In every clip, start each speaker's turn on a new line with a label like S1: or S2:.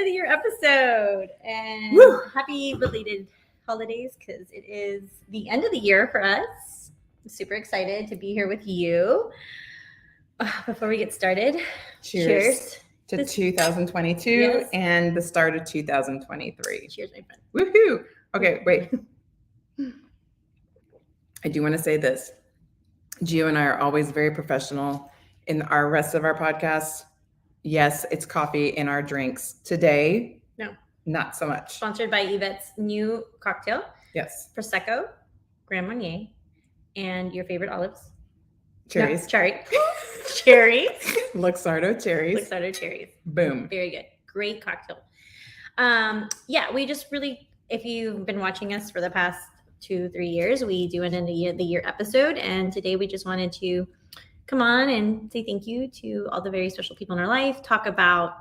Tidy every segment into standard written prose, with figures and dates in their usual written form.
S1: of the year episode. And happy belated holidays because it is the end of the year for us. I'm super excited to be here with you. Before we get started, cheers
S2: to 2022 and the start of 2023.
S1: Cheers, my friend.
S2: Woohoo! Okay, wait. I do want to say this. Gio and I are always very professional in our rest of our podcasts. Yes, it's coffee in our drinks. Today,
S1: no,
S2: not so much.
S1: Sponsored by Yvette's new cocktail.
S2: Yes.
S1: Prosecco, Grand Marnier, and your favorite olives.
S2: Cherries.
S1: No, cherries.
S2: Luxardo cherries.
S1: Luxardo cherries.
S2: Boom.
S1: Very good. Great cocktail. We just really, if you've been watching us for the past 2-3 years, we do an end of the year episode. And today we just wanted to come on and say thank you to all the very special people in our life, talk about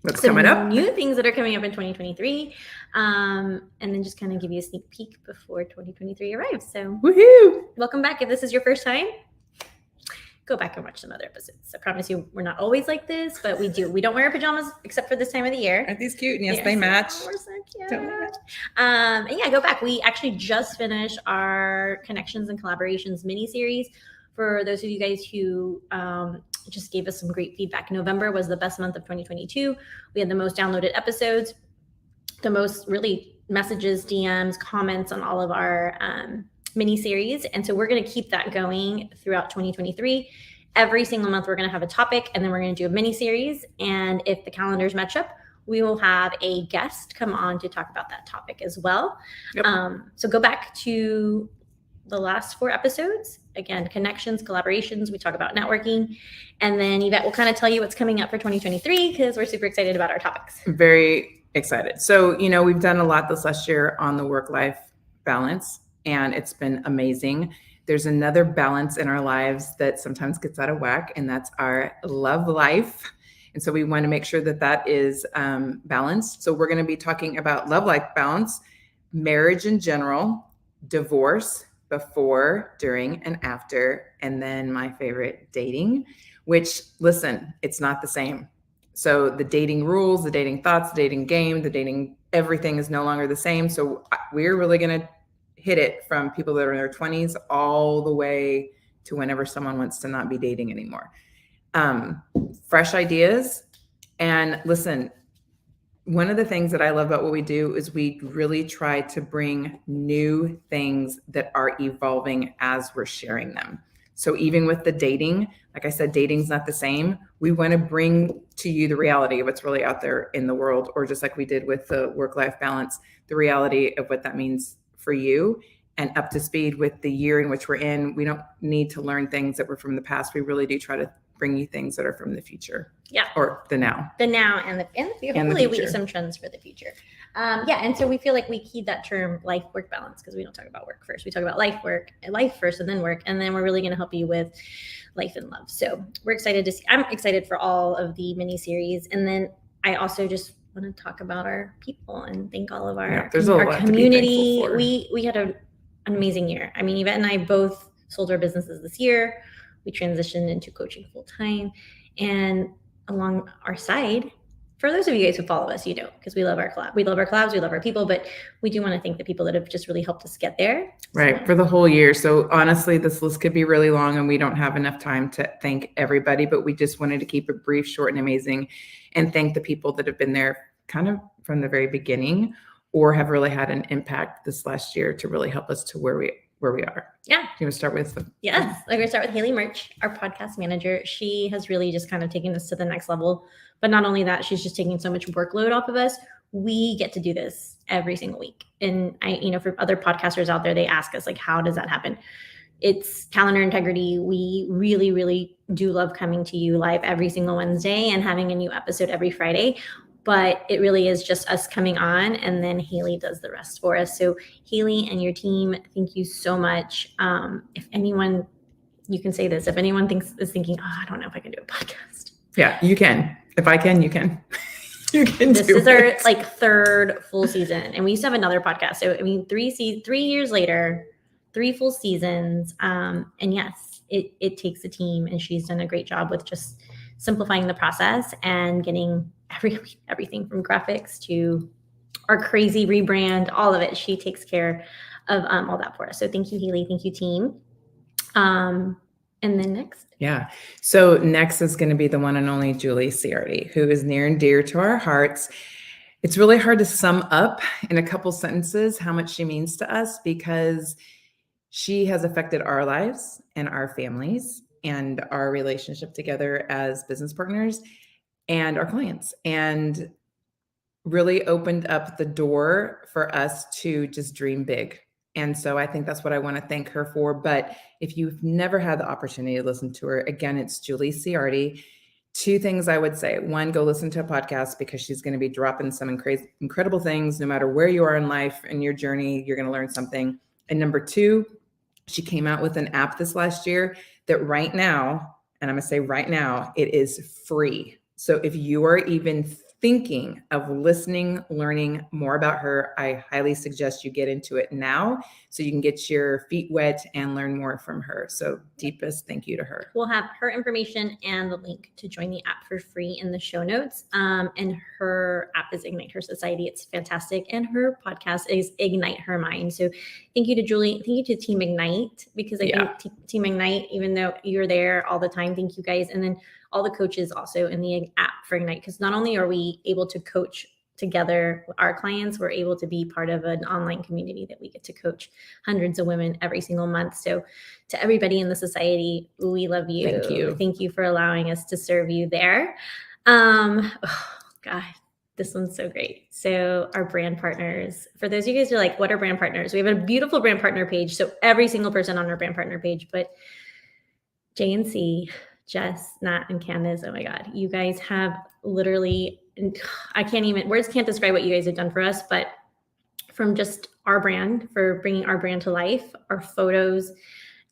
S2: what's coming up,
S1: new things that are coming up in 2023, and then just kind of give you a sneak peek before 2023 arrives. So
S2: woohoo!
S1: Welcome back. If this is your first time, go back and watch some other episodes. I promise you we're not always like this, but we don't wear our pajamas except for this time of the year.
S2: Aren't these cute? And yes, they match.
S1: We're so cute. Go back. We actually just finished our Connections and Collaborations mini-series. For those of you guys who just gave us some great feedback, November was the best month of 2022. We had the most downloaded episodes, the most really messages, DMs, comments on all of our mini-series. And so we're going to keep that going throughout 2023. Every single month, we're going to have a topic, and then we're going to do a mini-series. And if the calendars match up, we will have a guest come on to talk about that topic as well.
S2: Yep.
S1: So go back to the last 4 episodes. Again, connections, collaborations, we talk about networking. And then Yvette will kind of tell you what's coming up for 2023 because we're super excited about our topics.
S2: Very excited. So, we've done a lot this last year on the work-life balance, and it's been amazing. There's another balance in our lives that sometimes gets out of whack, and that's our love life. And so we want to make sure that that is balanced. So we're going to be talking about love life balance, marriage in general, divorce, before, during, and after, and then my favorite, dating, which, listen, it's not the same. So the dating rules, the dating thoughts, the dating game, the dating, everything is no longer the same. So we're really going to hit it from people that are in their 20s all the way to whenever someone wants to not be dating anymore. Fresh ideas. And listen, one of the things that I love about what we do is we really try to bring new things that are evolving as we're sharing them. So even with the dating, like I said, dating's not the same. We want to bring to you the reality of what's really out there in the world, or just like we did with the work-life balance, the reality of what that means for you and up to speed with the year in which we're in. We don't need to learn things that were from the past. We really do try to bring you things that are from the future.
S1: Yeah.
S2: Or the now.
S1: The now and the future. Hopefully we some trends for the future. And so we feel like we keep that term life-work balance because we don't talk about work first. We talk about life first and then work. And then we're really going to help you with life and love. So we're excited to see. I'm excited for all of the mini-series. And then I also just want to talk about our people and thank all of our community. We had an amazing year. I mean, Yvette and I both sold our businesses this year. We transitioned into coaching full time, and along our side, for those of you guys who follow us, because we love our collab. We love our collabs, we love our people, but we do want to thank the people that have just really helped us get there.
S2: Right. For the whole year. So honestly, this list could be really long and we don't have enough time to thank everybody, but we just wanted to keep it brief, short, and amazing, and thank the people that have been there kind of from the very beginning or have really had an impact this last year to really help us to where we are.
S1: Yeah.
S2: You want to start with?
S1: Yes. We're going to start with Haili Murch, our podcast manager. She has really just kind of taken us to the next level. But not only that, she's just taking so much workload off of us. We get to do this every single week. And for other podcasters out there, they ask us, like, how does that happen? It's calendar integrity. We really, really do love coming to you live every single Wednesday and having a new episode every Friday. But it really is just us coming on, and then Haili does the rest for us. So Haili and your team, thank you so much. If anyone, you can say this, if anyone is thinking, I don't know if I can do a podcast.
S2: Yeah, you can. If I can, you can. You can.
S1: This is our third full season, and we used to have another podcast. So 3 years later, 3 full seasons. And yes, it takes a team, and she's done a great job with just simplifying the process and getting everything from graphics to our crazy rebrand, all of it. She takes care of all that for us. So thank you, Haili. Thank you, team. And then next.
S2: Yeah. So next is going to be the one and only Julie Ciardi, who is near and dear to our hearts. It's really hard to sum up in a couple sentences how much she means to us, because she has affected our lives and our families and our relationship together as business partners and our clients, and really opened up the door for us to just dream big. And so I think that's what I want to thank her for. But if you've never had the opportunity to listen to her, again, it's Julie Ciardi. Two things I would say. One, go listen to a podcast, because she's going to be dropping some incredible things. No matter where you are in life and your journey, you're going to learn something. And number two, she came out with an app this last year that right now, and I'm going to say right now, it is free. So if you are even thinking of listening, learning more about her, I highly suggest you get into it now so you can get your feet wet and learn more from her. So deepest thank you to her.
S1: We'll have her information and the link to join the app for free in the show notes. And her app is Ignite Her Society. It's fantastic. And her podcast is Ignite Her Mind. So thank you to Julie. Thank you to Team Ignite, because I think Team Ignite, even though you're there all the time, thank you guys. And then all the coaches also in the app for Ignite, because not only are we able to coach together our clients, we're able to be part of an online community that we get to coach hundreds of women every single month. So to everybody in the society, we love you.
S2: Thank you.
S1: Thank you for allowing us to serve you there. Oh God, this one's so great. So our brand partners, for those of you guys who are like, what are brand partners? We have a beautiful brand partner page. So every single person on our brand partner page, but JNC, Jess, Nat, and Candice, oh my God, you guys have literally, words can't describe what you guys have done for us, but from just our brand, for bringing our brand to life, our photos,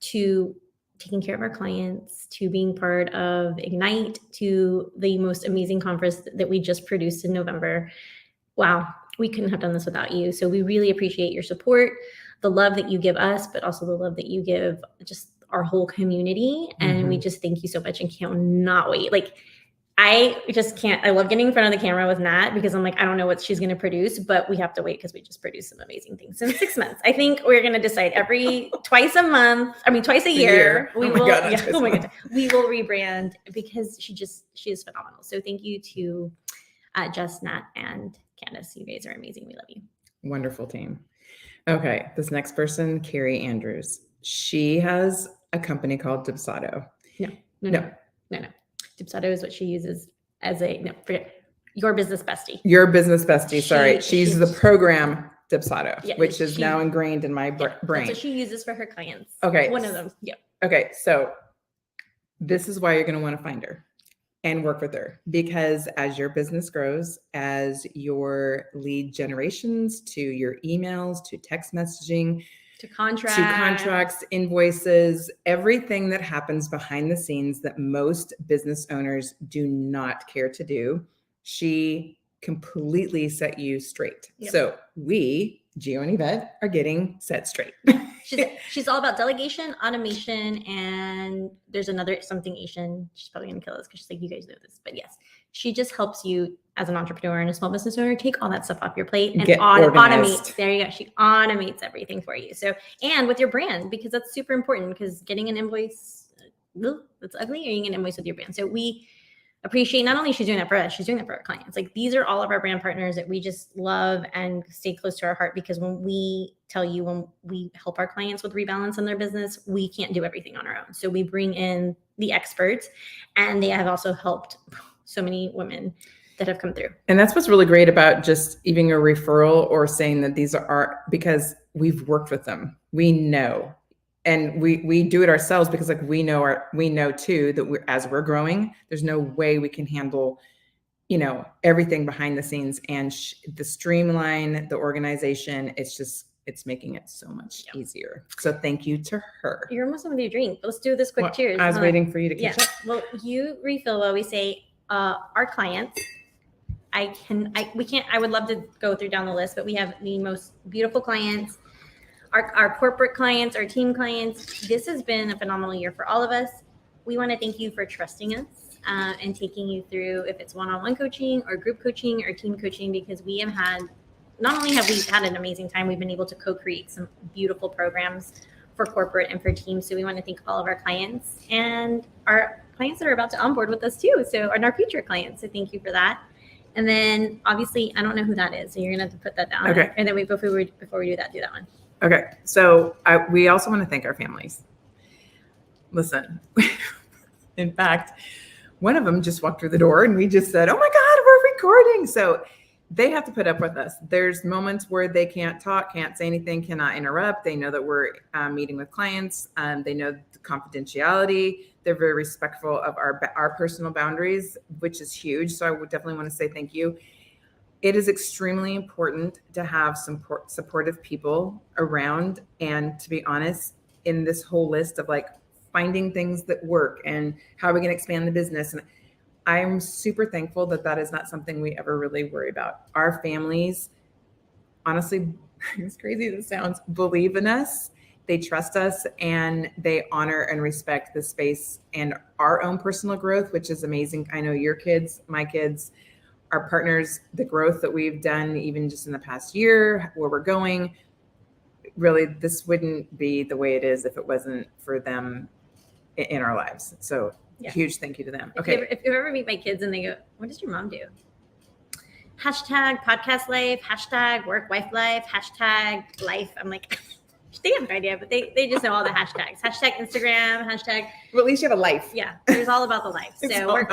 S1: to taking care of our clients, to being part of Ignite, to the most amazing conference that we just produced in November. Wow, we couldn't have done this without you. So we really appreciate your support, the love that you give us, but also the love that you give just our whole community. And we just thank you so much and cannot wait. Like, I love getting in front of the camera with Nat, because I'm like, I don't know what she's going to produce, but we have to wait because we just produced some amazing things in 6 months. I think we're going to decide twice a year. We will rebrand, because she is phenomenal. So thank you to Jess, Nat, and Candice. You guys are amazing. We love you.
S2: Wonderful team. Okay. This next person, Kari Andrews. She has a company called Episdoe. No.
S1: Episdoe is what she uses as Your Business Bestie.
S2: Your Business Bestie. Sorry. She's the program Episdoe, which is now ingrained in my brain.
S1: That's what she uses for her clients.
S2: Okay.
S1: One of them. Yep.
S2: Okay. So this is why you're going to want to find her and work with her, because as your business grows, as your lead generations to your emails, to text messaging,
S1: to contracts,
S2: invoices, everything that happens behind the scenes that most business owners do not care to do, she completely set you straight. Yep. So we, Gio and Yvette, are getting set straight.
S1: She's all about delegation, automation, and there's another something Asian. She's probably going to kill us because she's like, you guys know this. But yes, she just helps you as an entrepreneur and a small business owner take all that stuff off your plate and automate. There you go. She automates everything for you. So, and with your brand, because that's super important, because getting an invoice, that's ugly, or getting an invoice with your brand. So we appreciate, not only she's doing that for us, she's doing that for our clients. Like, these are all of our brand partners that we just love and stay close to our heart, because when we help our clients with rebalance in their business, we can't do everything on our own. So we bring in the experts, and they have also helped so many women that have come through. And
S2: that's what's really great about just even a referral or saying that these are because we've worked with them. We know. And we do it ourselves, because like we know too that as we're growing, there's no way we can handle, everything behind the scenes, and the streamline, the organization. It's making it so much easier. So thank you to her.
S1: You're almost with your drink. Let's do this quick cheers.
S2: I was waiting for you to catch up.
S1: Well, you refill while we say our clients. I would love to go through down the list, but we have the most beautiful clients. Our corporate clients, our team clients. This has been a phenomenal year for all of us. We want to thank you for trusting us and taking you through if it's one-on-one coaching or group coaching or team coaching, because we have had, not only have we had an amazing time, we've been able to co-create some beautiful programs for corporate and for teams. So we want to thank all of our clients and our clients that are about to onboard with us too. So, and our future clients. So thank you for that. And then obviously, I don't know who that is. So you're going to have to put that down.
S2: Okay.
S1: And then before we do that, do that one.
S2: Okay. So we also want to thank our families. Listen, in fact, one of them just walked through the door and we just said, oh my God, we're recording. So they have to put up with us. There's moments where they can't talk, can't say anything, cannot interrupt. They know that we're meeting with clients. They know the confidentiality. They're very respectful of our personal boundaries, which is huge. So I would definitely want to say thank you. It is extremely important to have some supportive people around. And to be honest, in this whole list of like finding things that work and how we can expand the business, and I'm super thankful that that is not something we ever really worry about. Our families, honestly, as crazy as it sounds, believe in us. They trust us and they honor and respect the space and our own personal growth, which is amazing. I know your kids, my kids, our partners, the growth that we've done, even just in the past year, where we're going, really, this wouldn't be the way it is if it wasn't for them in our lives. So yeah. Huge thank you to them. Okay.
S1: If you ever meet my kids and they go, what does your mom do? Hashtag podcast life, hashtag work wife life, hashtag life. I'm like, they have no idea, but they just know all the hashtags. Hashtag Instagram, hashtag.
S2: Well, at least you have a life.
S1: Yeah. There's all about the life. So work,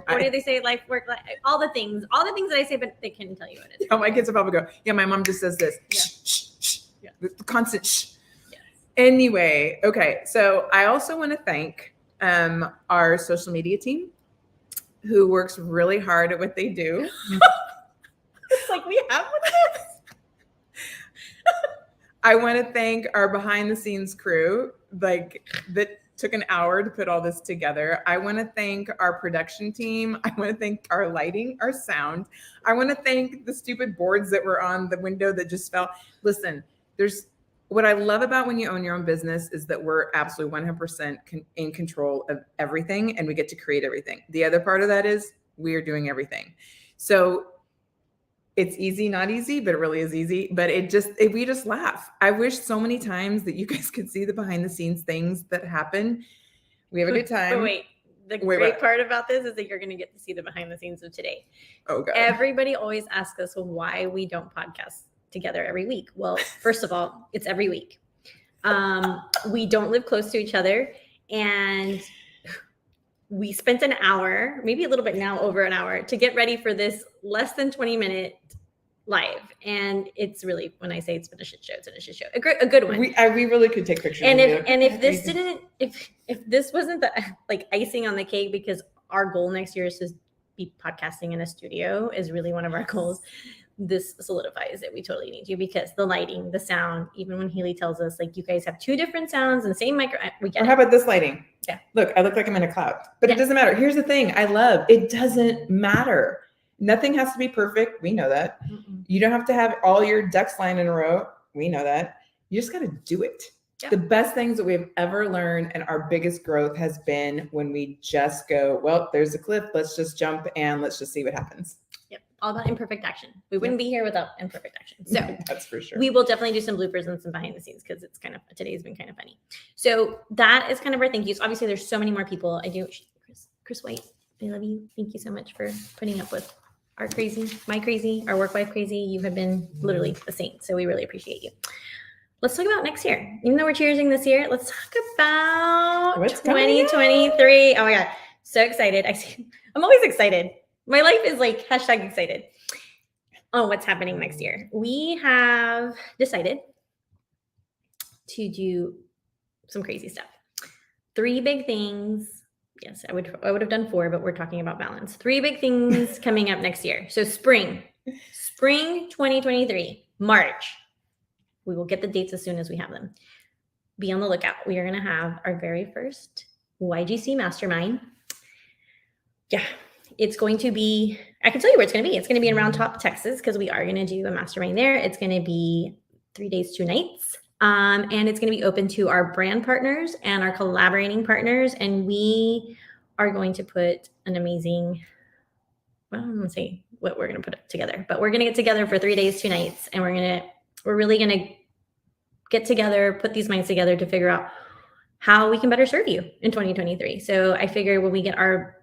S1: what do they say? Life, work, life, all the things that I say, but they couldn't tell you what it is.
S2: Oh, my kids will probably go, yeah, my mom just says this. Yeah. Shh, shh, shh. Yeah. The constant shh. Yes. Anyway. Okay. So I also want to thank our social media team, who works really hard at what they do.
S1: It's like we have one of those.
S2: I want to thank our behind the scenes crew, like that took an hour to put all this together. I want to thank our production team. I want to thank our lighting, our sound. I want to thank the stupid boards that were on the window that just fell. Listen, what I love about when you own your own business is that we're absolutely 100% in control of everything and we get to create everything. The other part of that is we are doing everything. So it's easy, not easy, but it really is easy. But we just laugh. I wish so many times that you guys could see the behind the scenes things that happen. We have a good time.
S1: But wait, the great part about this is that you're going to get to see the behind the scenes of today.
S2: Oh God.
S1: Everybody always asks us why we don't podcast together every week. Well, first of all, it's every week. We don't live close to each other, and we spent an hour, maybe a little bit now, over an hour, to get ready for this less than 20-minute live. And it's really, when I say it's been a shit show, it's been a shit show. A good one.
S2: We really could take pictures.
S1: And if this wasn't the like icing on the cake, because our goal next year is to be podcasting in a studio, is really one of our goals. This solidifies that we totally need you, because the lighting, the sound, even when Haili tells us like you guys have two different sounds and same micro, we get
S2: Or how about this lighting?
S1: Yeah.
S2: Look, I look like I'm in a cloud, but it doesn't matter. Here's the thing. It doesn't matter. Nothing has to be perfect. We know that. Mm-mm. You don't have to have all your ducks lined in a row. We know that. You just got to do it. Yep. The best things that we've ever learned and our biggest growth has been when we just go, well, there's a cliff. Let's just jump and let's just see what happens.
S1: Yep. All about imperfect action. We wouldn't be here without imperfect action. So
S2: that's for sure.
S1: We will definitely do some bloopers and some behind the scenes, because it's today's been kind of funny. So that is kind of our thank yous. Obviously, there's so many more people. I do. Chris White, I love you. Thank you so much for putting up with our crazy, my crazy, our work life crazy. You have been literally a saint. So we really appreciate you. Let's talk about next year. Even though we're cheersing this year, let's talk about 2023. Oh my God. So excited. I'm always excited. My life is like #excited. Oh, what's happening next year? We have decided to do some crazy stuff. 3 big things. Yes, I would have done 4, but we're talking about balance. 3 big things coming up next year. So spring 2023, March. We will get the dates as soon as we have them. Be on the lookout. We are going to have our very first YGC mastermind. Yeah, it's going to be, I can tell you where it's going to be. It's going to be in Round Top, Texas, because we are going to do a mastermind there. It's going to be 3 days, 2 nights. And it's going to be open to our brand partners and our collaborating partners. And we are going to put an amazing, well, I'm going to say what we're going to put together, but we're going to get together for 3 days, 2 nights, and we're really going to get together, put these minds together to figure out how we can better serve you in 2023. So I figure when we get our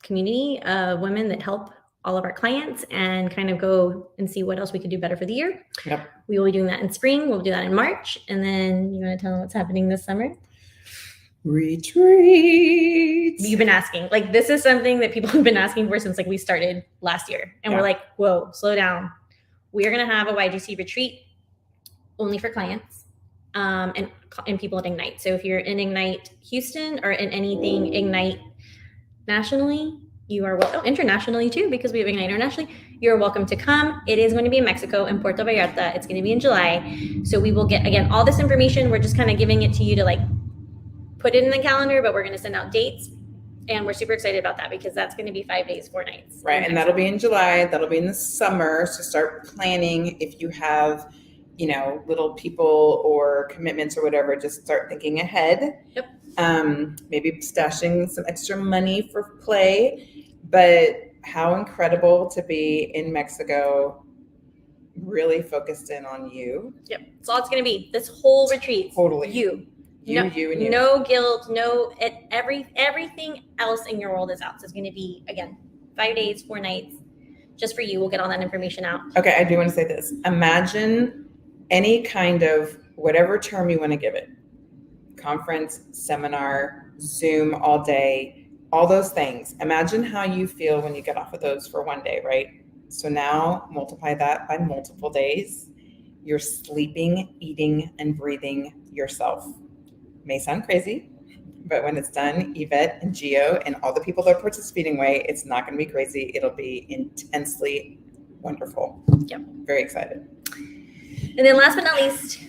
S1: community of women that help all of our clients and kind of go and see what else we could do better for the year.
S2: Yep.
S1: We will be doing that in spring. We'll do that in March. And then you want to tell them what's happening this summer?
S2: Retreat.
S1: You've been asking. Like, this is something that people have been asking for since like we started last year. And we're like, whoa, slow down. We are going to have a YGC retreat only for clients and people at Ignite. So if you're in Ignite Houston or in anything Ignite nationally, you are welcome. Internationally too, because we have Ignite internationally. You're welcome to come. It is going to be in Mexico, in Puerto Vallarta. It's going to be in July. So we will get, again, all this information. We're just kind of giving it to you to like put it in the calendar, but we're going to send out dates. And we're super excited about that because that's going to be 5 days, 4 nights.
S2: Right. And that'll be in July. That'll be in the summer. So start planning. If you have, little people or commitments or whatever, just start thinking ahead.
S1: Yep.
S2: Maybe stashing some extra money for play. But how incredible to be in Mexico, really focused in on you.
S1: Yep. That's all it's going to be. This whole retreat.
S2: Totally.
S1: You and you. No guilt, everything else in your world is out. So it's going to be, again, 5 days, 4 nights, just for you. We'll get all that information out.
S2: Okay, I do want to say this. Imagine any kind of whatever term you want to give it. Conference, seminar, Zoom all day, all those things. Imagine how you feel when you get off of those for 1 day, right? So now multiply that by multiple days. You're sleeping, eating, and breathing yourself. May sound crazy, but when it's done, Yvette and Gio and all the people that are participating it's not going to be crazy. It'll be intensely wonderful.
S1: Yep.
S2: Very excited.
S1: And then last but not least,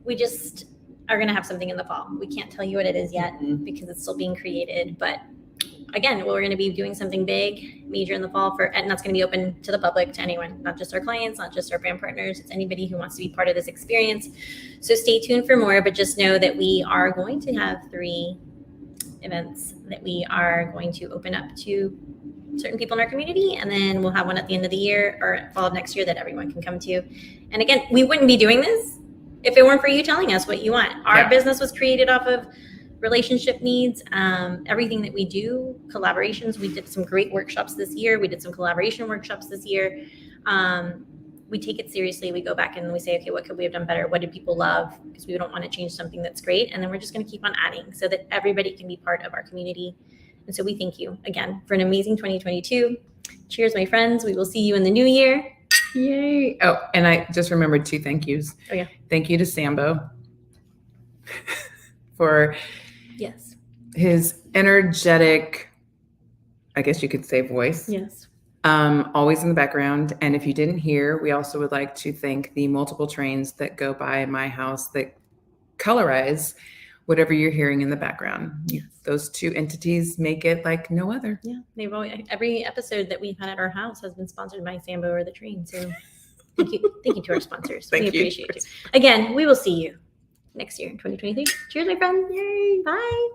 S1: we just are going to have something in the fall. We can't tell you what it is yet because it's still being created. But again, we're going to be doing something big, major in the fall and that's going to be open to the public, to anyone, not just our clients, not just our brand partners. It's anybody who wants to be part of this experience. So stay tuned for more, but just know that we are going to have 3 events that we are going to open up to certain people in our community. And then we'll have one at the end of the year or fall of next year that everyone can come to. And again, we wouldn't be doing this if it weren't for you telling us what you want. Our business was created off of relationship needs, everything that we do, collaborations. We did some great workshops this year. We did some collaboration workshops this year. We take it seriously. We go back and we say, okay, what could we have done better? What did people love? Because we don't want to change something that's great. And then we're just going to keep on adding so that everybody can be part of our community. And so we thank you again for an amazing 2022. Cheers, my friends. We will see you in the new year.
S2: Yay. Oh, and I just remembered 2 thank yous.
S1: Oh, yeah.
S2: Thank you to Sambo for his energetic, I guess you could say, voice.
S1: Yes.
S2: Always in the background. And if you didn't hear, we also would like to thank the multiple trains that go by my house that colorize whatever you're hearing in the background.
S1: Yes.
S2: Those 2 entities make it like no other.
S1: Yeah. They've always, every episode that we've had at our house has been sponsored by Sambo or the Train. So thank you to our sponsors. We appreciate you. Again, we will see you next year in 2023. Cheers, my friends. Yay. Bye.